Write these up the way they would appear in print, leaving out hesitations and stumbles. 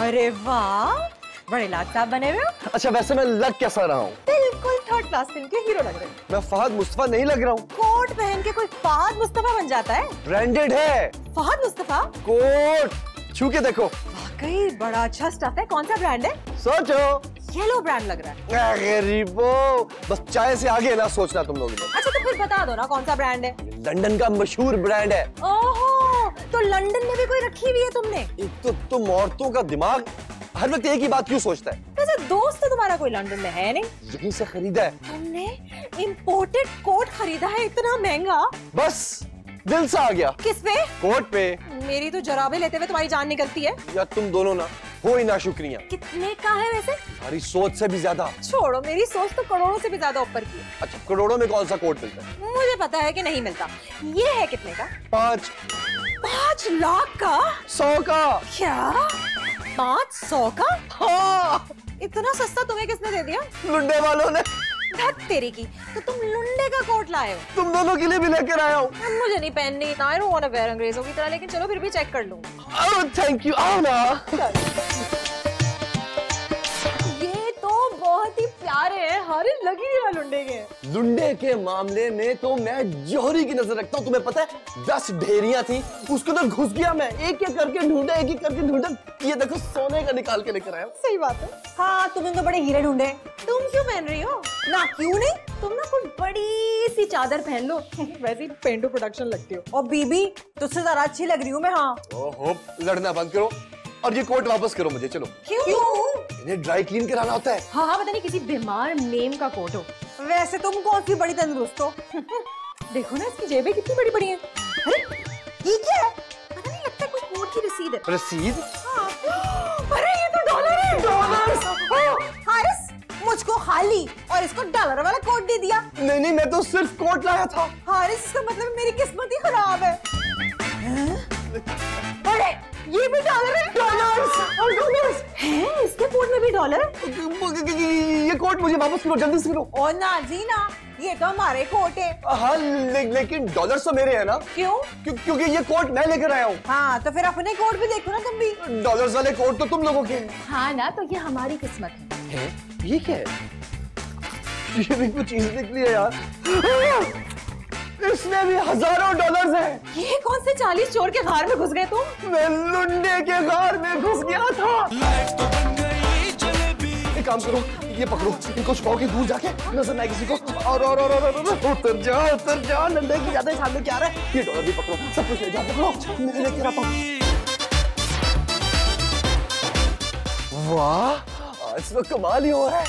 अरे वाह, बड़े लाट साहब बने हुए हो। अच्छा वैसे मैं लग कैसा रहा हूँ? बिल्कुल थर्ड क्लास फिल्म के हीरो लग रहे हो। मैं फहद मुस्तफा नहीं लग रहा हूँ। कोट पहन के कोई फहद मुस्तफा बन जाता है? ब्रांडेड है फहद मुस्तफा कोट, छू के देखो। वाकई बड़ा अच्छा स्टफ है। कौन सा ब्रांड है? सोचो। येलो ब्रांड लग रहा है। गरीबो, बस चाय से आगे ना सोचना तुम लोग। अच्छा तो फिर बता दो ना कौन सा ब्रांड है? लंदन का मशहूर ब्रांड है। ओहो, तो लंदन में भी कोई रखी हुई है तुमने? एक तो तुम औरतों का दिमाग हर वक्त एक ही बात क्यों सोचता है? वैसे दोस्त तो तुम्हारा कोई लंदन में है नहीं। यहीं से खरीदा है। तुमने इम्पोर्टेड कोट खरीदा है इतना महंगा? बस दिल से आ गया। किस पे? कोट पे। मेरी तो जराबे लेते हुए तुम्हारी जान निकलती है। या तुम दोनों ना हो ही ना शुक्रिया। कितने का है वैसे? हमारी सोच से भी ज्यादा। छोड़ो, मेरी सोच तो करोड़ों से भी ज्यादा ऊपर की है। अच्छा करोड़ों में कौन सा कोट मिलता है? मुझे पता है कि नहीं मिलता। ये है कितने का? 5 लाख का? 100 का। क्या 500 का? हाँ। इतना सस्ता तुम्हें किसने दे दिया? लुंडे वालों ने। धत तेरी की, तो तुम लुंडे का कोट लाए हो? तुम दोनों के लिए भी लेकर आया हूँ। मुझे नहीं पहननी। I don't want to wear अंग्रेजों की तरह, लेकिन चलो फिर भी चेक कर लूंगा। Thank you. आओ ना। ये तो बहुत ही प्यारे हैं। हरे लगी नहीं रहा लुंडे के। लुंडे के मामले में तो मैं जौहरी की नजर रखता हूँ। तुम्हें पता है 10 ढेरियां थी, उसको तो घुस गया मैं। एक एक करके ढूंढा, एक एक करके ढूंढा। ये देखो सोने का निकाल के लेकर आया। सही बात है। हाँ तुमने तो बड़े हीरे ढूंढे। तुम क्यों पहन रही हो? ना क्यों नहीं, तुम ना कोई बड़ी सी चादर पहन लो। वैसे ही पेंडू प्रोडक्शन लगती हो। और बीबी तुझसे ज्यादा अच्छी लग रही हूँ मैं। हाँ ओहो, लड़ना बंद करो और ये कोट वापस करो मुझे। चलो। क्यों? इन्हें ड्राई क्लीन कराना होता है। हाँ पता नहीं किसी बीमार मेम का कोट हो। वैसे तुम कौन सी बड़ी तंदुरुस्त हो। देखो ना इसकी जेबें कितनी बड़ी बड़ी हैं। अरे ये क्या है? पता नहीं, लगता है कोई कोट की रसीद है। रसीद? हाँ। अरे ये तो डॉलर है। डॉलर? हारिस, मुझको खाली और इसको डॉलर वाला कोट दे दिया। नहीं नहीं, मैं तो सिर्फ कोट लाया था। हारिस, इसका मतलब मेरी किस्मत ही खराब है। अरे ये भी डॉलर है। डॉलर्स हैं? इसके कोट में भी डॉलर? ये कोट मुझे वापस करो, जल्दी से करो। और ना जी ना, ये तो हमारे कोट है। हाँ लेकिन डॉलर्स तो मेरे हैं ना। क्यों? क्योंकि ये कोट मैं लेकर आया हूँ। हाँ तो फिर अपने कोट भी देखो ना तुम भी। डॉलर्स वाले कोट तो तुम लोगों के। हाँ ना, तो ये हमारी किस्मत है। ये क्या है? ये भी कुछ चीज निकली है यार। इसमें भी हजारों डॉलर्स हैं। ये कौन से 40 चोर के घर में घुस गए तुम? मैं लुंडे के घर में घुस गया था। एक काम करो, ये पकड़ो, इनको छुपाओ के दूर जाके नजर ना किसी को। और उतर जा लंडे की ज्यादा सामने क्या रहा है। ये डॉलर भी पकड़ो, सब कुछ ले जाओ, पकड़ो, मैं लेकर आता हूँ। वाह, आज तो कमाल ही हो रहा है।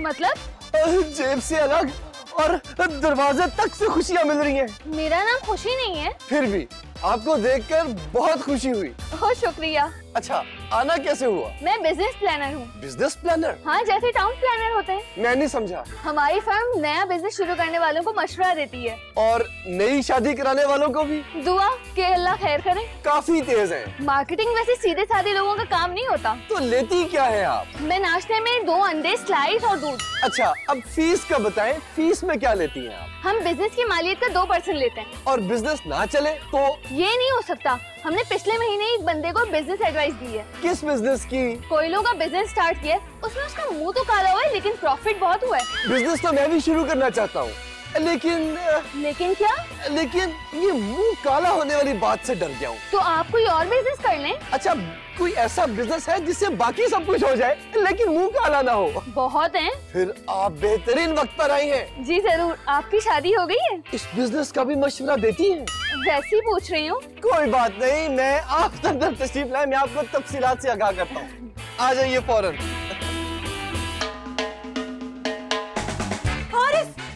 मतलब? जेब से अलग और दरवाजे तक से खुशियां मिल रही हैं। मेरा नाम खुशी नहीं है। फिर भी आपको देखकर बहुत खुशी हुई। ओह शुक्रिया। अच्छा, आना कैसे हुआ? मैं बिजनेस प्लानर हूँ। Business planner? हाँ, जैसे टाउन प्लानर होते हैं। मैं नहीं समझा। हमारी फर्म नया बिजनेस शुरू करने वालों को मशवरा देती है। और नई शादी कराने वालों को भी? दुआ कि अल्लाह खैर करे। काफी तेज हैं। मार्केटिंग वैसे सीधे साधे लोगों का काम नहीं होता। तो लेती क्या है आप? मैं नाश्ते में 2 अंडे, स्लाइस और दूध। अच्छा, अब फीस का बताएं, फीस में क्या लेती हैं आप? हम बिजनेस की मालियत का 2% लेते हैं। और बिजनेस ना चले तो? ये नहीं हो सकता। हमने पिछले महीने एक बंदे को बिजनेस एडवाइस दी है। किस बिजनेस की? कोयलों का बिजनेस स्टार्ट किया। उसमें उसका मुंह तो काला हुआ है, लेकिन प्रॉफिट बहुत हुआ है। बिजनेस तो मैं भी शुरू करना चाहता हूँ, लेकिन क्या? लेकिन ये मुंह काला होने वाली बात से डर गया हूँ। तो आप कोई और बिजनेस कर लें। अच्छा, कोई ऐसा बिजनेस है जिससे बाकी सब कुछ हो जाए लेकिन मुंह काला ना हो? बहुत हैं। फिर आप बेहतरीन वक्त पर आई हैं। जी जरूर। आपकी शादी हो गई है? इस बिजनेस का भी मशवरा देती हैं? वैसे ही पूछ रही हूँ। कोई बात नहीं, मैं आप अंदर तशरीफ लाए, मैं आपको तफसीलात से आगाह करता हूँ। आ जाइए फौरन।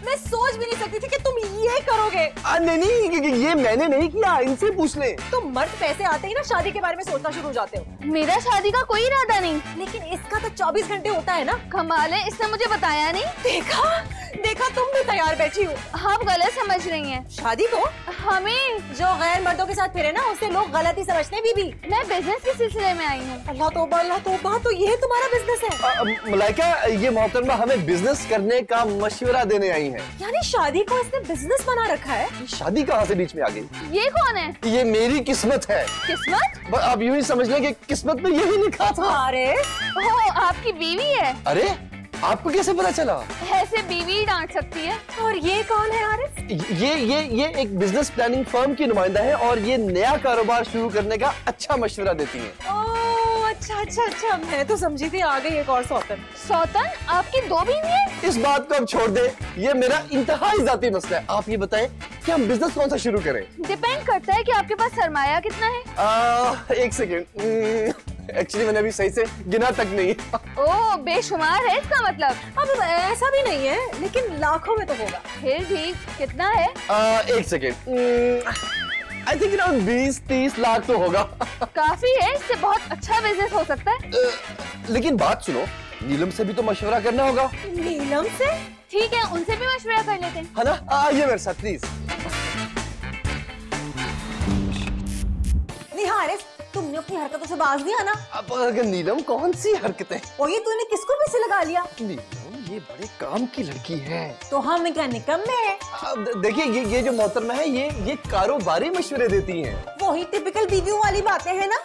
मैं सोच भी नहीं सकती थी कि तुम ये करोगे। नहीं, ये मैंने नहीं किया, इनसे पूछ ले। तुम मर्द पैसे आते ही ना शादी के बारे में सोचना शुरू हो जाते हो। मेरा शादी का कोई इरादा नहीं। लेकिन इसका तो 24 घंटे होता है ना। कमाल है, इसने मुझे बताया नहीं। देखा तुम भी तैयार बैठी हो। आप गलत समझ रही हैं। शादी को हमें जो गैर मर्दों के साथ फिरे ना उसे लोग गलत ही समझते हैं बीबी। मैं बिजनेस के सिलसिले में आई हूँ। अल्लाह तौबा, तो ये तुम्हारा बिजनेस है? मलाइका, ये मोहतरमा हमें बिजनेस करने का मशवरा देने आई है। यानी शादी को इसने बिजनेस बना रखा है? शादी कहाँ से बीच में आ गई? ये कौन है? ये मेरी किस्मत है। किस्मत? आप यूं ही समझ लें कि किस्मत में यही लिखा था। अरे ओह, आपकी बीवी है? अरे आपको कैसे पता चला? ऐसे बीवी ही डांट सकती है। और ये कौन है आरिफ? ये एक बिजनेस प्लानिंग फर्म की नुमाइंदा है और ये नया कारोबार शुरू करने का अच्छा मशवरा देती है। ओह अच्छा, मैं तो समझी थी आ गई एक और सौतन। सौतन? आपकी 2 बीवी है? इस बात को अब छोड़ दे, ये मेरा इंतहाई जाती मसला है। आप ये बताएं कि हम बिजनेस कौन सा शुरू करें? डिपेंड करता है कि आपके पास सरमाया कितना है। एक सेकेंड, एक्चुअली मैंने अभी सही से गिना तक नहीं। ओह, बेशुमार है इसका मतलब। अब ऐसा भी नहीं है, लेकिन लाखों में तो होगा। फिर भी कितना है? एक सेकेंड, आई थिंक 20-30 लाख तो होगा। काफी है, इससे बहुत अच्छा बिजनेस हो सकता है। लेकिन बात सुनो, नीलम से भी तो मशवरा करना होगा। नीलम से? ठीक है, उनसे भी मशवरा कर लेते हैं। है ना? आइए मेरे साथ प्लीज। निहारिस, तुमने अपनी हरकतों से बाज दिया ना। अब अगर नीलम कौन सी हरकतें? और ये तूने किसको पीछे लगा लिया? नीलम ये बड़े काम की लड़की है। तो हम क्या निकम्मे हैं? अब देखिए, ये जो मोहतरमा है, ये कारोबारी मशवरे देती हैं। वही टिपिकल बीवियों वाली बातें हैं ना।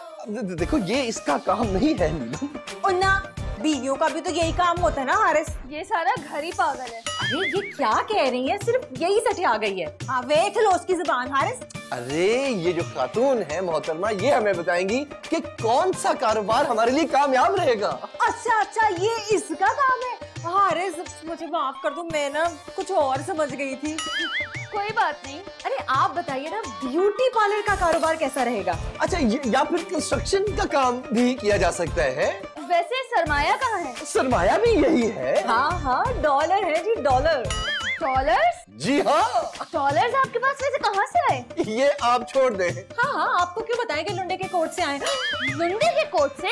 देखो, ये इसका काम नहीं है नीलम। और ना, बीवियों का भी तो यही काम होता है ना हारिस। ये सारा घर ही पागल है। अरे ये क्या कह रही है? सिर्फ यही सच आ गई है। हाँ, देख लो उसकी जुबान हारिस। अरे ये जो खातून है मोहतरमा, ये हमें बताएंगी कि कौन सा कारोबार हमारे लिए कामयाब रहेगा। अच्छा, ये इसका काम है। हारिस, मुझे माफ कर दो, मैं ना कुछ और समझ गई थी। कोई बात नहीं। अरे आप बताइए ना, ब्यूटी पार्लर का कारोबार कैसा रहेगा? अच्छा, या फिर कंस्ट्रक्शन का काम भी किया जा सकता है। वैसे सरमाया कहाँ है? सरमाया भी यही है। हाँ, डॉलर है जी, डॉलर। डॉलर्स? जी हाँ। डॉलर्स आपके पास वैसे कहाँ से आए? ये आप छोड़ दें। हाँ, आपको क्यों बताएं कि लुंडे के कोट से आए? लुंडे के कोट से?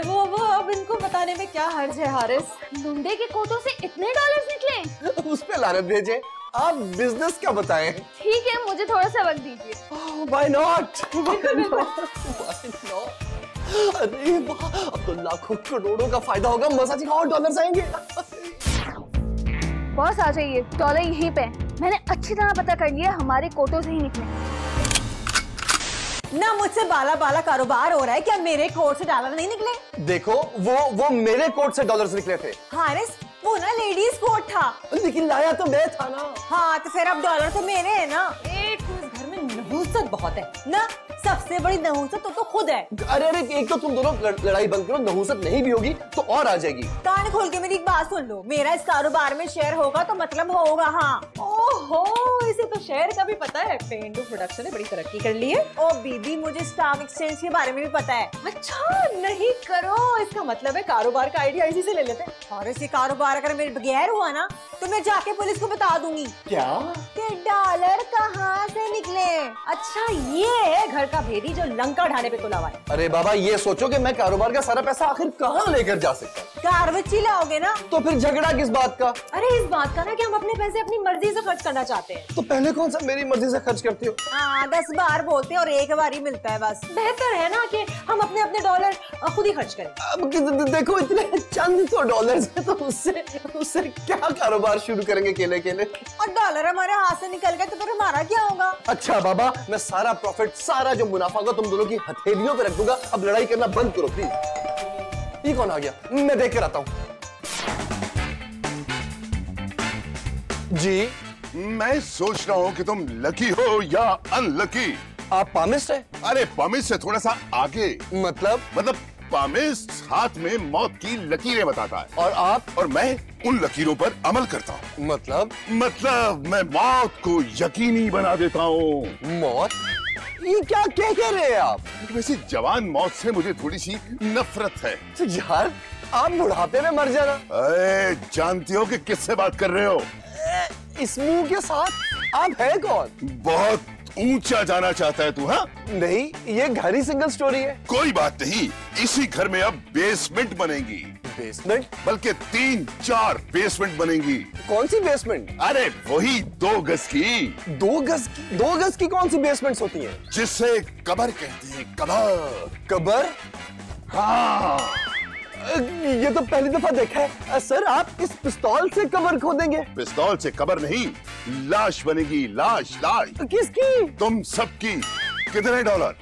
वो अब इनको बताने में क्या हर्ज है हारिस? लुंडे के कोटों से इतने डॉलर्स निकले? उस पे लानत भेजे। आप बिजनेस का बताएं। ठीक है, मुझे थोड़ा सा वक्त दीजिए। Why not? अरे वाह, अब तो लाखों करोड़ों का फायदा होगा। मजा जी, और डॉलर्स आएंगे। बॉस आ जाइए, डॉलर यहीं पे। मैंने अच्छी तरह पता कर लिया, हमारे कोटों से ही निकले। ना मुझसे बाला कारोबार हो रहा है क्या? मेरे कोट से डॉलर नहीं निकले? देखो, वो मेरे कोट से डॉलर्स निकले थे। हारिस, वो ना लेडीज कोट था। लेकिन लाया तो मैं था ना। हाँ, तो फिर अब डॉलर तो मेरे है ना। एक तो इस घर में नहुसत बहुत है ना। सबसे बड़ी नहुसत तो खुद है। अरे एक तो तुम दोनों लड़ाई बंद करो, नहुसत नहीं भी होगी तो और आ जाएगी। कान खोल के मेरी एक बात सुन लो, मेरा इस कारोबार में शेयर होगा तो मतलब होगा। हाँ, ओहो, इसे तो शेयर का भी पता है। पेंडू प्रोडक्शन ने बड़ी तरक्की कर ली है। और बीबी, मुझे स्टॉक एक्सचेंज के बारे में भी पता है। अच्छा, नहीं करो, इसका मतलब है कारोबार का आइडिया इसी से ले लेते हैं। और इसी कारोबार अगर मेरे बगैर हुआ ना तो मैं जाके पुलिस को बता दूंगी। क्या? कि डॉलर कहाँ से निकले। अच्छा, ये है घर का भेदी जो लंका ढाने पे तुला हुआ है। अरे बाबा, ये सोचो कि मैं कारोबार का सारा पैसा आखिर कहाँ लेकर जा सकता हूँ। कार में चिल्लाओगे ना तो फिर झगड़ा किस बात का? अरे इस बात का ना कि हम अपने पैसे अपनी मर्जी से खर्च करना चाहते हैं। तो पहले कौन सा मेरी मर्जी से खर्च करती हो? 10 बार बोलते हैं और एक बार ही मिलता है बस। बेहतर है ना कि हम अपने अपने डॉलर खुद ही खर्च करें। अब देखो, इतने चंद तो डॉलर्स हैं, तो उससे क्या कारोबार शुरू करेंगे अकेले? और डॉलर हमारे हाथ से निकल गए तो फिर हमारा क्या होगा? अच्छा बाबा, मैं सारा प्रॉफिट, सारा जो मुनाफा होगा तुम दोनों की हथेलियों पे रख दूंगा। अब लड़ाई करना बंद करो प्लीज। ये कौन आ गया? मैं देख कर आता हूँ। जी, मैं सोच रहा हूँ कि तुम लकी हो या अनलकी। आप पामिस्ट है? अरे पामिस्ट से थोड़ा सा आगे। मतलब पामिस्ट हाथ में मौत की लकीरें बताता है, और आप? और मैं उन लकीरों पर अमल करता हूँ। मतलब मैं मौत को यकीनी बना देता हूँ। मौत? ये क्या कह रहे हैं आप? वैसे जवान मौत से मुझे थोड़ी सी नफरत है। तो यार, आप बुढ़ापे में मर जाना। अरे जानती हो कि किससे बात कर रहे हो? इस मुंह के साथ आप है कौन? बहुत ऊंचा जाना चाहता है तू? हाँ नहीं, ये घर ही सिंगल स्टोरी है। कोई बात नहीं, इसी घर में अब बेसमेंट बनेगी। बेसमेंट? बल्कि 3-4 बेसमेंट बनेंगी। कौन सी बेसमेंट? अरे वही 2 गज की। 2 गज की? 2 गज की कौन सी बेसमेंट्स होती हैं? जिसे कबर कहते हैं, कबर। कबर? हाँ, ये तो पहली दफा देखा है। सर आप इस पिस्तौल से कबर खोदेंगे? पिस्तौल से कबर नहीं, लाश बनेगी, लाश लाश। किसकी? तुम सबकी। कितने डॉलर?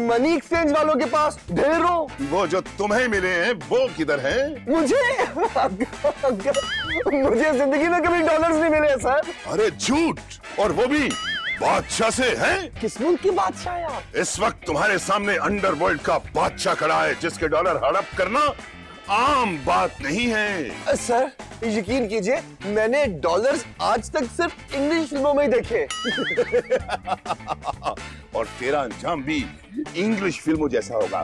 मनी एक्सचेंज वालों के पास ढेरों। वो जो तुम्हें मिले हैं वो किधर हैं? मुझे मुझे जिंदगी में कभी डॉलर्स नहीं मिले सर। अरे झूठ, और वो भी बादशाह से हैं? किस मुल्क की बादशाह है आप? इस वक्त तुम्हारे सामने अंडरवर्ल्ड का बादशाह खड़ा है, जिसके डॉलर हड़प करना आम बात नहीं है। सर यकीन कीजिए, मैंने डॉलर्स आज तक सिर्फ इंग्लिश फिल्मों में ही देखे। और तेरा अंजाम भी इंग्लिश फिल्मों जैसा होगा,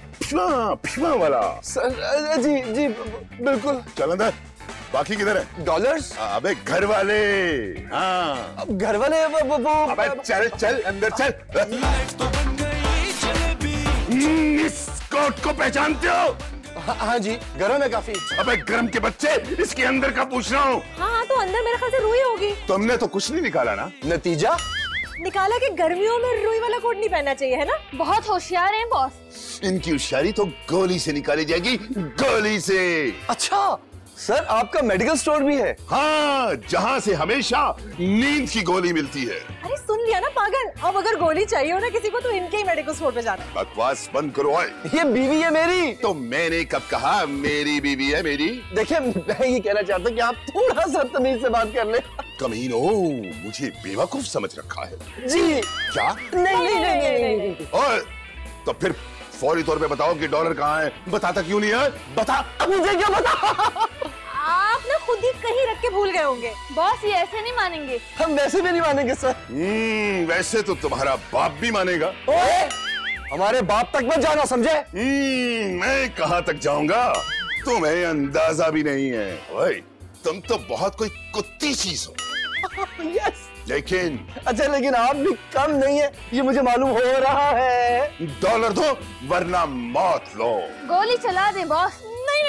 फिश्वा वाला। सर जी जी बिल्कुल। चल अंदर। बाकी किधर है? डॉलर्स? अबे घर वाले। हाँ, अब घर वाले वो अबे चल चल अंदर चल। इस कोट को पहचानते हो? हाँ जी, गरम है काफी। अबे गरम के बच्चे, इसके अंदर का पूछ रहा हूँ। हाँ तो अंदर मेरे ख्याल से रुई होगी। तुमने तो कुछ नहीं निकाला ना? नतीजा निकाला कि गर्मियों में रुई वाला कोट नहीं पहनना चाहिए, है ना? बहुत होशियार हैं बॉस। इनकी होशियारी तो गोली से निकाली जाएगी, गोली से। अच्छा सर, आपका मेडिकल स्टोर भी है? हाँ, जहाँ से हमेशा नींद की गोली मिलती है। अरे सुन लिया ना पागल, अब अगर गोली चाहिए हो ना किसी को तो इनके ही मेडिकल स्टोर पे जाना। बकवास बंद करो। ओए, ये बीवी है मेरी। तो मैंने कब कहा मेरी बीवी है मेरी? देखिए मैं ये कहना चाहता हूँ कि आप थोड़ा सा तमीज से बात कर ले। कमीनो, मुझे बेवकूफ समझ रखा है जी। क्या? नहीं। और तो फिर फौरी तौर पे बताओ कि डॉलर कहाँ है। बताता क्यों नहीं है? बता। मुझे क्या पता? आप ना खुद ही कहीं रख के भूल गए होंगे। बॉस ये ऐसे नहीं मानेंगे। हम वैसे भी नहीं मानेंगे सर। वैसे तो तुम्हारा बाप भी मानेगा। ओए, हमारे बाप तक मत जाना, समझे? मैं कहाँ तक जाऊंगा, तुम्हें अंदाजा भी नहीं है। ओए, तुम तो बहुत कोई कुत्ती चीज हो। यस। लेकिन अच्छा, लेकिन आप भी कम नहीं है, ये मुझे मालूम हो रहा है। डॉलर दो वरना मौत लो। गोली चला दे बॉस। नहीं,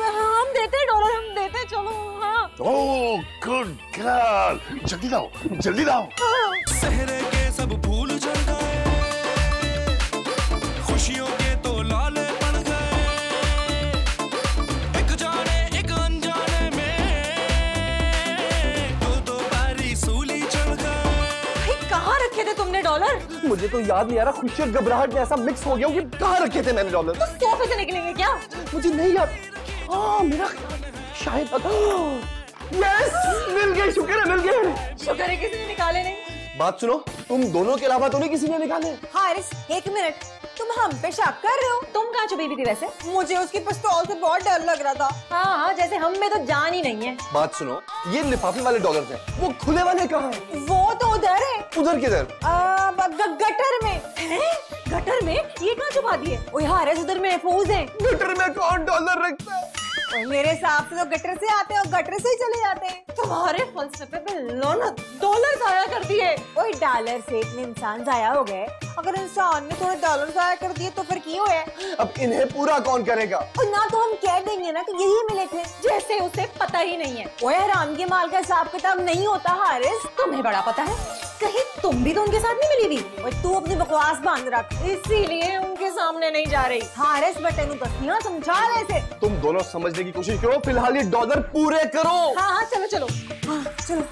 हम देते हैं डॉलर, हम देते हैं, चलो। हाँ ओह गुड गर्ल, जल्दी लाओ, जल्दी लाओ। सहरे के सब फूल झड़ गए, खुशियों के तो लाले पड़ गए, एक जाने एक अनजाने में दो बारी सूली चढ़ गए। भाई कहाँ रखे थे तुमने डॉलर? मुझे तो याद नहीं आ रहा, खुशी और घबराहट में ऐसा मिक्स हो गया हूँ कि कहाँ रखे थे मैंने डॉलर। तो सोफे से निकलेंगे क्या? मुझे नहीं याद। हाँ मेरा शायद। यस, मिल गए, शुक्र है मिल गए। शुक्र है किसी ने निकाले नहीं। बात सुनो, तुम दोनों के अलावा तो नहीं किसी ने निकाले? हारिस एक मिनट, तुम हम पे शक कर रहे हो? तुम कहाँ छुपी हुई थी वैसे? मुझे उसकी पिस्तौल से बहुत डर लग रहा था। हाँ, जैसे हम में तो जान ही नहीं है। बात सुनो, ये लिफाफे वाले डॉलर थे, वो खुले वाले कहाँ हैं? वो तो उधर है। उधर किधर? गटर में है। गटर में? ये कहाँ छुपा दिए? ओए हारिस, उधर महफूज है। गटर में कौन डॉलर रखता है? और मेरे हिसाब से तो गटर से आते हैं और गटर से ही चले जाते हैं। तुम्हारे फलसफे पे लानत, डॉलर जाया कर दिए। ओए डॉलर से इतने इंसान जाया हो गए, अगर इंसान ने थोड़े डॉलर जाया कर दिए तो फिर क्यों है? अब इन्हें पूरा कौन करेगा? और ना तो हम कह देंगे ना कि यही मिले थे, जैसे उसे पता ही नहीं है। ओए हराम के माल का हिसाब किताब नहीं होता हारिस, तुम्हें बड़ा पता है। कहीं तुम भी तो उनके साथ नहीं मिली थी? और तू अपनी बकवास बांध रख, इसीलिए उनके सामने नहीं जा रही। हारिस बेटे नु तस्वीर समझा रहे थे। तुम दोनों समझने की कोशिश करो, फिलहाल ये डॉलर पूरे करो। हाँ चलो चलो। हाँ चलो।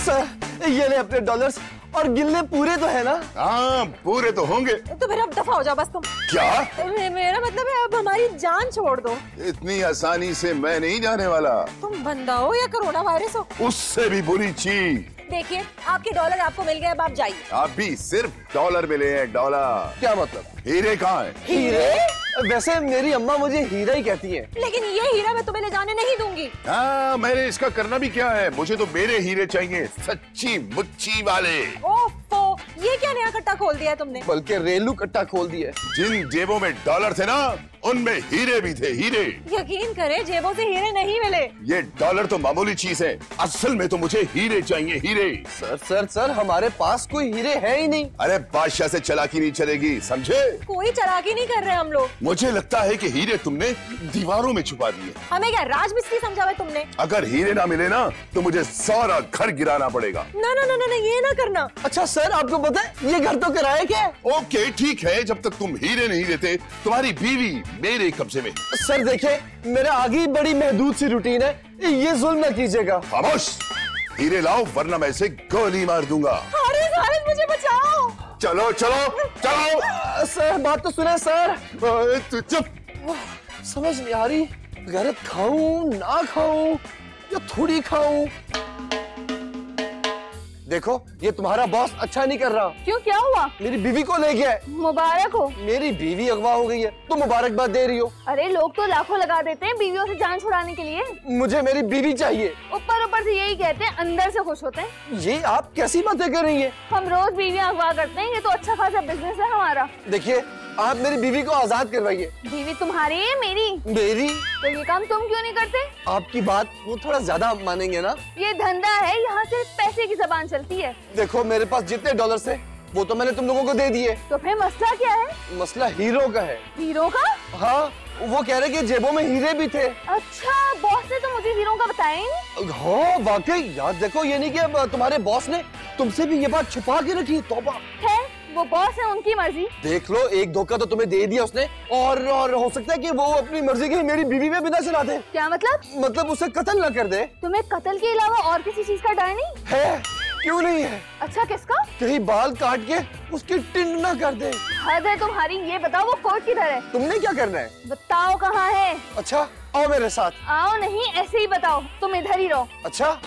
सर ये ले अपने डॉलर्स, और गिनने पूरे तो है ना? हाँ पूरे तो होंगे। तो फिर अब दफा हो जाओ बस तुम। क्या? मेरा मतलब है अब हमारी जान छोड़ दो। इतनी आसानी से मैं नहीं जाने वाला। तुम बंदा हो या कोरोना वायरस हो? उससे भी बुरी चीज। देखिए आपके डॉलर आपको मिल गए, अब आप जाइए। अभी सिर्फ डॉलर मिले हैं, डॉलर। क्या मतलब? हीरे कहाँ है? हीरे? वैसे मेरी अम्मा मुझे हीरा ही कहती है। लेकिन ये हीरा मैं तुम्हें ले जाने नहीं दूंगी। हाँ, मैंने इसका करना भी क्या है, मुझे तो मेरे हीरे चाहिए, सच्ची मुच्ची वाले। ओफो, ये क्या नया कट्टा खोल दिया है तुमने? बल्कि रेलू कट्टा खोल दिया है। जिन जेबों में डॉलर थे ना, उनमें हीरे भी थे, हीरे। यकीन करे जेबों से हीरे नहीं मिले। ये डॉलर तो मामूली चीज है, असल में तो मुझे हीरे चाहिए, हीरे। सर सर सर, हमारे पास कोई हीरे है ही नहीं। अरे बादशाह से चालाकी नहीं चलेगी, समझे? कोई चालाकी नहीं कर रहे हम लोग। मुझे लगता है कि हीरे तुमने दीवारों में छुपा दिए। हमें क्या राजमिस्त्री समझा हुआ तुमने? अगर हीरे ना मिले ना तो मुझे सारा घर गिराना पड़ेगा। ना ना ना ना, ये ना करना। अच्छा सर, आपको पता है ये घर तो किराए क्या है? ओके ठीक है, जब तक तुम हीरे नहीं देते तुम्हारी बीवी मेरे कब्जे में। सर देखिए, मेरा आगे ही बड़ी महदूद सी रूटीन है, ये जुल्म न कीजिएगा। खामोश, हीरे लाओ वरना मैं इसे गोली मार दूंगा। हारिस, हारिस मुझे बचाओ। चलो चलो चलो। सर बात तो सुने सर। तू चुप। समझ नहीं आ रही, गलत खाऊं ना खाऊं या थोड़ी खाऊं। देखो, ये तुम्हारा बॉस अच्छा नहीं कर रहा। क्यों, क्या हुआ? मेरी बीवी को ले गया है। मुबारक हो। मेरी बीवी अगवा हो गई है, तो मुबारकबाद दे रही हो। अरे लोग तो लाखों लगा देते हैं बीवियों से जान छुड़ाने के लिए। मुझे मेरी बीवी चाहिए। ऊपर ऊपर से यही कहते हैं, अंदर से खुश होते हैं। ये आप कैसी बातें कर रही हैं? हम रोज बीवियां अगवा करते हैं, ये तो अच्छा खासा बिजनेस है हमारा। देखिए, आप मेरी बीवी को आजाद करवाइए। बीवी तुम्हारी है मेरी? मेरी? तो ये काम तुम क्यों नहीं करते? आपकी बात वो थोड़ा ज्यादा मानेंगे ना। ये धंधा है, यहाँ सिर्फ पैसे की जबान चलती है। देखो, मेरे पास जितने डॉलर्स थे वो तो मैंने तुम लोगों को दे दिए। तो फिर मसला क्या है? मसला हीरो का है। हीरो का? हाँ, वो कह रहे कि जेबों में हीरे भी थे। अच्छा, बॉस ने तो मुझे हीरो का बताया ही नहीं। हाँ वाकई, याद देखो, ये नहीं कि अब तुम्हारे बॉस ने तुमसे भी ये बात छुपा के रखी। तौबा। खैर, वो बॉस है, उनकी मर्जी। देख लो, एक धोखा तो तुम्हें दे दिया उसने, और हो सकता है कि वो अपनी मर्जी की मेरी बीवी में बिना चला दे। क्या मतलब? मतलब उसे कत्ल न कर दे। तुम्हें कत्ल के अलावा और किसी चीज का डर नहीं है? क्यों नहीं है? अच्छा, किसका? कहीं बाल काट के उसकी टिंड ना कर दे। हद है तुम्हारी। ये बताओ वो कोर्ट किधर है? तुमने क्या करना है? बताओ कहाँ है? अच्छा, आओ मेरे साथ। आओ नहीं, ऐसे ही बताओ, तुम इधर ही रहो। अच्छा।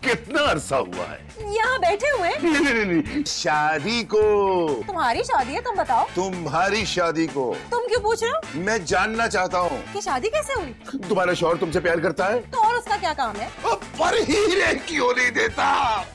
कितना अरसा हुआ है यहाँ बैठे हुए? नहीं, शादी को। तुम्हारी शादी है, तुम बताओ। तुम्हारी शादी को। तुम क्यों पूछ रहे हो? मैं जानना चाहता हूँ कि शादी कैसे हुई? तुम्हारा शौहर तुमसे प्यार करता है? तो और उसका क्या काम है? पर हीरे क्यों नहीं देता?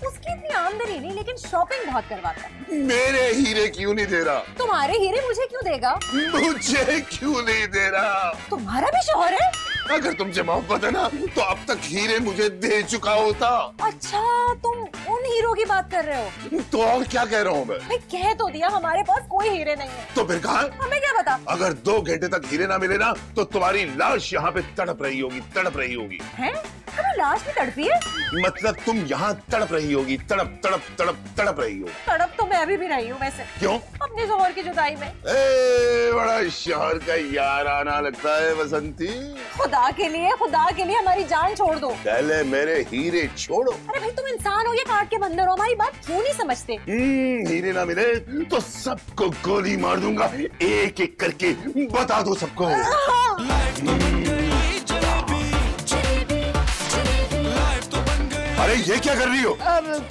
उसकी इतनी आमदनी नहीं, लेकिन शॉपिंग बहुत करवाता है। मेरे हीरे क्यों नहीं दे रहा? तुम्हारे हीरे मुझे क्यों देगा? मुझे क्यों नहीं दे रहा? तुम्हारा भी शौहर है? अगर तुमसे मोहब्बत है ना तो अब तक हीरे मुझे दे चुका होता। अच्छा, तुम उन हीरो की बात कर रहे हो? तो और क्या कह रहा हूँ मैं? भाई कह तो दिया, हमारे पास कोई हीरे नहीं है। तो फिर कहाँ? हमें क्या पता? अगर 2 घंटे तक हीरे ना मिले ना तो तुम्हारी लाश यहाँ पे तड़प रही होगी, तड़प रही होगी। हैं? हमें लाश भी तड़पी है? मतलब तुम यहाँ तड़प रही होगी, तड़प तड़प तड़प तड़प रही हो। तड़प तो मैं अभी भी रही हूँ वैसे। क्यों? अपने शौहर की जुदाई में। बड़ा शहर का यार आना लगता है बसंती। खुदा के लिए हमारी जान छोड़ दो। पहले मेरे हीरे छोड़ो। अरे भाई, तुम इंसान हो या काट के बंदर हो? हमारी बात क्यों नहीं समझते? हीरे ना मिले तो सबको गोली मार दूंगा, एक एक करके बता दो सबको। लाइफ तो बन गई जलेबी, लाइफ तो बन गई। अरे ये क्या कर रही हो?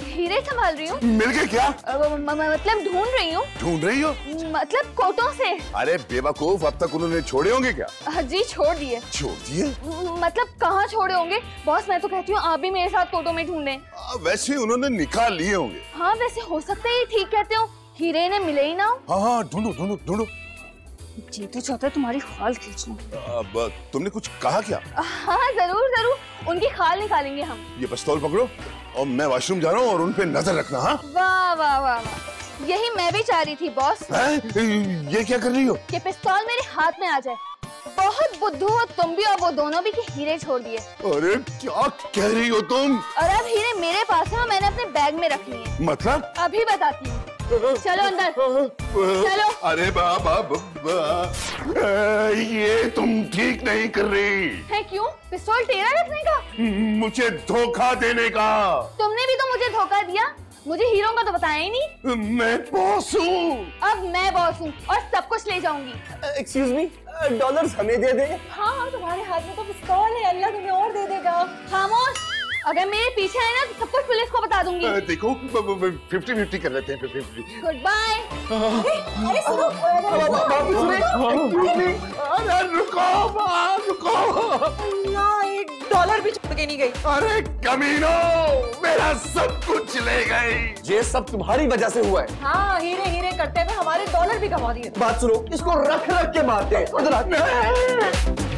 हीरे संभाल रही हूँ। मिल गए क्या? मतलब ढूंढ रही हूँ। ढूंढ रही हो? मतलब कोटों से। अरे बेवकूफ, अब तक उन्होंने छोड़े होंगे क्या? जी छोड़ दिए। छोड़ दिए? मतलब कहाँ छोड़े होंगे बॉस? मैं तो कहती हूँ आप भी मेरे साथ कोटों में ढूंढें। वैसे उन्होंने निकाल लिए होंगे। हाँ, वैसे हो सकता है, ये ठीक कहते हो, हीरे ने मिले ही ना हो। हाँ, ढूंढो ढूंढो ढूंढो। जी तो चाहता है तुम्हारी खाल खींचना। अब तुमने कुछ कहा क्या? हाँ जरूर जरूर, उनकी खाल निकालेंगे हम। ये पिस्तौल पकड़ो और मैं वॉशरूम जा रहा हूँ और उन पे नजर रखना। हाँ, वाह वाह वाह वाह, यही मैं भी चाह रही थी बॉस। ये क्या कर रही हो? कि पिस्तौल मेरे हाथ में आ जाए। बहुत बुद्धू हो तुम भी और वो दोनों भी, कि हीरे छोड़ दिए। अरे क्या कह रही हो तुम? और अब हीरे मेरे पास है, मैंने अपने बैग में रख लिए। मतलब? अभी बताती हूँ, चलो अंदर चलो। अरे बाबा, ये तुम ठीक नहीं कर रही है। क्यों? पिस्तौल तेरा रखने का? मुझे धोखा देने का। तुमने भी तो मुझे धोखा दिया, मुझे हीरो का तो बताया ही नहीं। मैं बॉस हूँ। अब मैं बॉस हूँ और सब कुछ ले जाऊंगी। एक्सक्यूज मी, डॉलर्स हमें दे दे। हाँ, तुम्हारे हाथ में तो पिस्तौल है, अल्लाह तुम्हें और दे देगा। खामोश, अगर मेरे पीछे है ना तो सब कुछ पुलिस को बता दूंगी। देखो 50-50 कर लेते हैं। 50-50। Good bye. अरे सुनो, अरे रुको रुको। अल्लाह, एक डॉलर भी छोड़ के नहीं गई। अरे कमीनो, मेरा सब कुछ ले गई। ये सब तुम्हारी वजह से हुआ है। हाँ, हीरे हीरे करते हुए हमारे डॉलर भी गवा दिए। बात सुनो, इसको रख रख के मारते हैं। इधर आ।